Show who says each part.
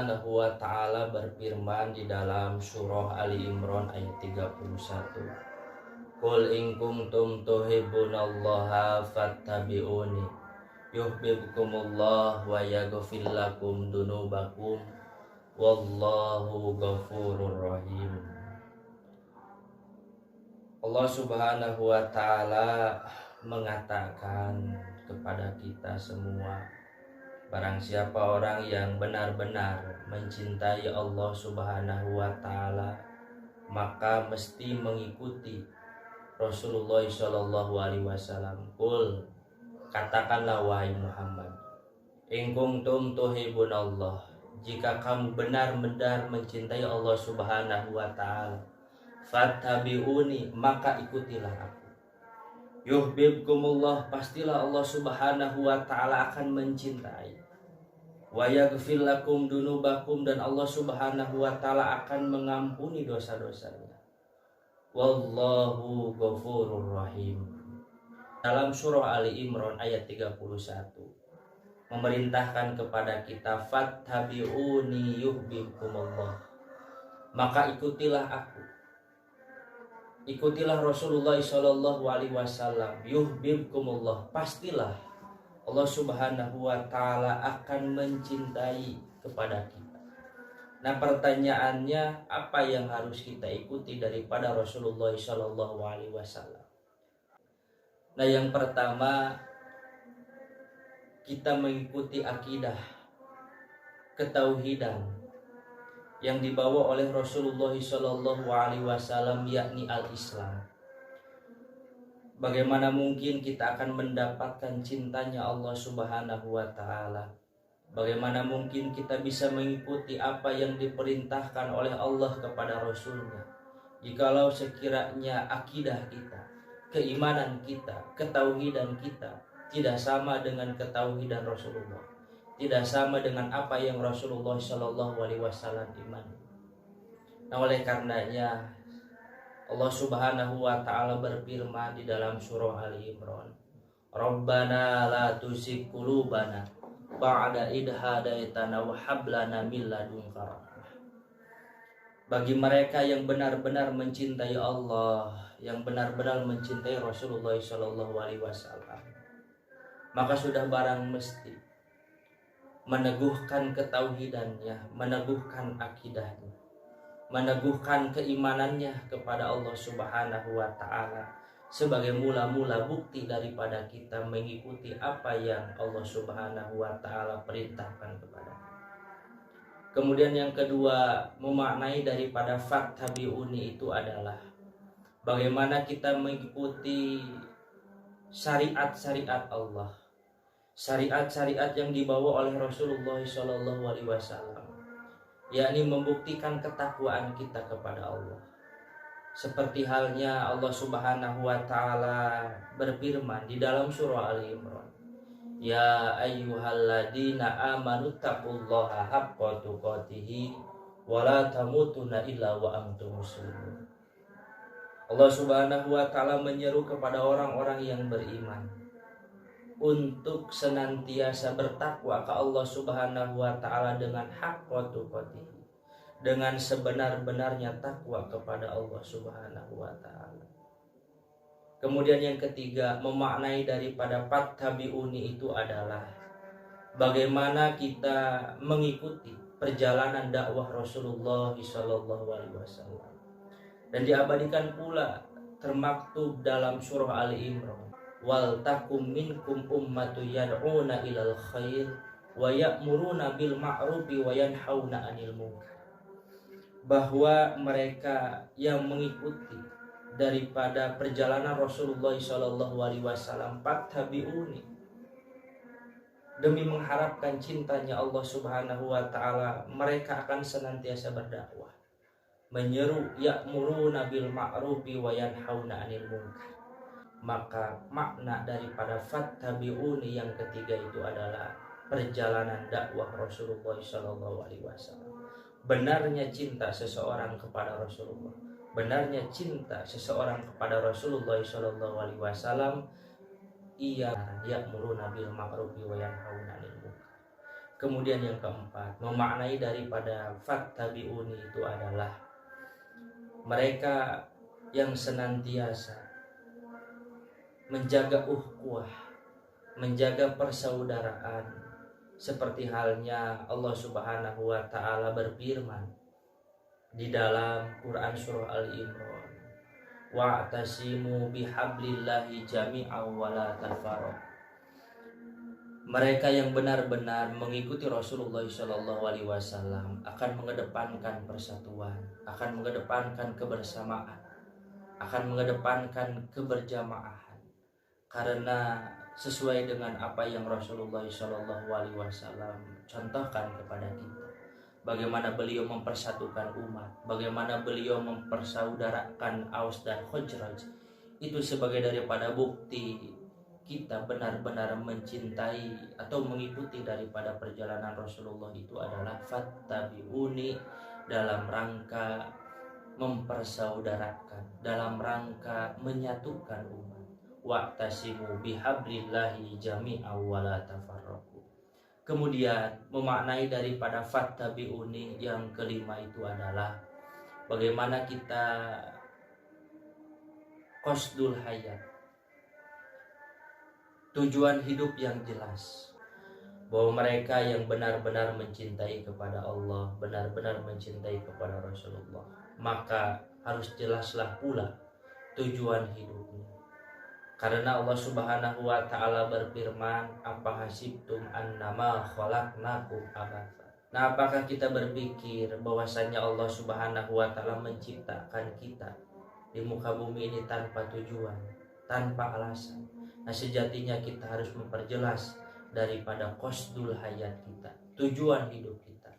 Speaker 1: Subhanahu wa ta'ala berfirman di dalam surah Ali Imran ayat 31. Qul in kuntum tuhibbunallaha fattabi'uni yuhibbukumullah wa yaghfir lakum dunubakum wallahu ghafurur rahim. Allah Subhanahu wa ta'ala mengatakan kepada kita semua, barang siapa orang yang benar-benar mencintai Allah Subhanahu wa ta'ala, maka mesti mengikuti Rasulullah Shallallahu alaihi wasallam. Qul, katakanlah wahai Muhammad, in kuntum tuhibbunallah, jika kamu benar-benar mencintai Allah Subhanahu wa ta'ala, fattabi'uni, maka ikutilah aku. Yuhibbukumullah, pastilah Allah Subhanahu wa ta'ala akan mencintai. Wa yaghfir lakum dunubakum, dan Allah Subhanahu wa ta'ala akan mengampuni dosa-dosanya. Wallahu ghafurur rahim. Dalam surah Ali Imran ayat 31 memerintahkan kepada kita, fattabi'uni yuhibbukumullah, maka ikutilah aku. Ikutilah Rasulullah Shallallahu alaihi wasallam, yuhibbukumullah, pastilah Allah Subhanahu wa ta'ala akan mencintai kepada kita. Nah, pertanyaannya, apa yang harus kita ikuti daripada Rasulullah Shallallahu alaihi wasallam? Nah, yang pertama, kita mengikuti akidah ketauhidan yang dibawa oleh Rasulullah Shallallahu alaihi wasallam, yakni al-Islam. Bagaimana mungkin kita akan mendapatkan cintanya Allah Subhanahu wa ta'ala? Bagaimana mungkin kita bisa mengikuti apa yang diperintahkan oleh Allah kepada Rasulnya, jikalau sekiranya akidah kita, keimanan kita, ketauhidan kita tidak sama dengan ketauhidan Rasulullah, tidak sama dengan apa yang Rasulullah Shallallahu alaihi wasallam imani. Nah, oleh karenanya Allah Subhanahu wa ta'ala berfirman di dalam surah Ali Imran, Rabbana la tuzigh qulubana ba'da idh hadaitana wa hab lana min ladunka rahmah. Bagi mereka yang benar-benar mencintai Allah, yang benar-benar mencintai Rasulullah Shallallahu alaihi wasallam, maka sudah barang mesti meneguhkan ketauhidannya, meneguhkan akidahnya, meneguhkan keimanannya kepada Allah Subhanahu wa ta'ala, sebagai mula-mula bukti daripada kita mengikuti apa yang Allah Subhanahu wa ta'ala perintahkan kepada kita. Kemudian yang kedua, memaknai daripada fattabi'uni itu adalah bagaimana kita mengikuti syariat-syariat Allah, syariat-syariat yang dibawa oleh Rasulullah Shallallahu alaihi wasallam, yakni membuktikan ketakwaan kita kepada Allah. Seperti halnya Allah Subhanahu wa ta'ala berfirman di dalam surah Ali Imran, ya ayyuhalladzina amanu taqullaha haqqa tuqatih wa la tamutunna illa wa antum muslimun. Allah Subhanahu wa ta'ala menyeru kepada orang-orang yang beriman untuk senantiasa bertakwa ke Allah Subhanahu wa ta'ala dengan haqqa tuqatih, dengan sebenar-benarnya takwa kepada Allah Subhanahu wa ta'ala. Kemudian yang ketiga, memaknai daripada fattabi'uni itu adalah bagaimana kita mengikuti perjalanan dakwah Rasulullah Shallallahu alaihi wasallam. Dan diabadikan pula termaktub dalam surah Ali Imran, wal takum minkum ummatu yad'una ilal khair wa ya'muruna bil ma'rufi wa yanhauna 'anil munkar. Bahwa mereka yang mengikuti daripada perjalanan Rasulullah Shallallahu alaihi wasallam, fattabi'uni, demi mengharapkan cintanya Allah Subhanahu wa ta'ala, mereka akan senantiasa berdakwah, menyeru, ya'muruna bil ma'rufi wa yanhauna 'anil munkar. Maka makna daripada fattabi'uni yang ketiga itu adalah perjalanan dakwah Rasulullah Shallallahu alaihi wasallam. Benarnya cinta seseorang kepada Rasulullah, benarnya cinta seseorang kepada Rasulullah Shallallahu alaihi wasallam, ia ya'muruna bil ma'rufi wa yanhauna 'anil munkar. Kemudian yang keempat, memaknai daripada fattabi'uni itu adalah mereka yang senantiasa menjaga ukhuwah, menjaga persaudaraan, seperti halnya Allah Subhanahu wa taala berfirman di dalam Quran surah Al-Imran, wa'tasimu bihablillahi jami'an wa la tafarraqu. Mereka yang benar-benar mengikuti Rasulullah SAW akan mengedepankan persatuan, akan mengedepankan kebersamaan, akan mengedepankan keberjamaah, karena sesuai dengan apa yang Rasulullah SAW contohkan kepada kita, bagaimana beliau mempersatukan umat, bagaimana beliau mempersaudarakan Aus dan Khazraj. Itu sebagai daripada bukti kita benar-benar mencintai atau mengikuti daripada perjalanan Rasulullah itu adalah fattabi'uni, dalam rangka mempersaudarakan, dalam rangka menyatukan umat. Wa'tasimu bihablillahi jami'an wa la tafarraqu. Kemudian memaknai daripada fattabi'uni yang kelima itu adalah bagaimana kita qasdul hayat, tujuan hidup yang jelas, bahwa mereka yang benar-benar mencintai kepada Allah, benar-benar mencintai kepada Rasulullah, maka harus jelaslah pula tujuan hidupnya. Karena Allah Subhanahu wa taala berfirman, apa hasibtum annama khalaqnakum abatha. Nah, apakah kita berpikir bahwasanya Allah Subhanahu wa taala menciptakan kita di muka bumi ini tanpa tujuan, tanpa alasan? Nah, sejatinya kita harus memperjelas daripada qasdul hayat kita, tujuan hidup kita.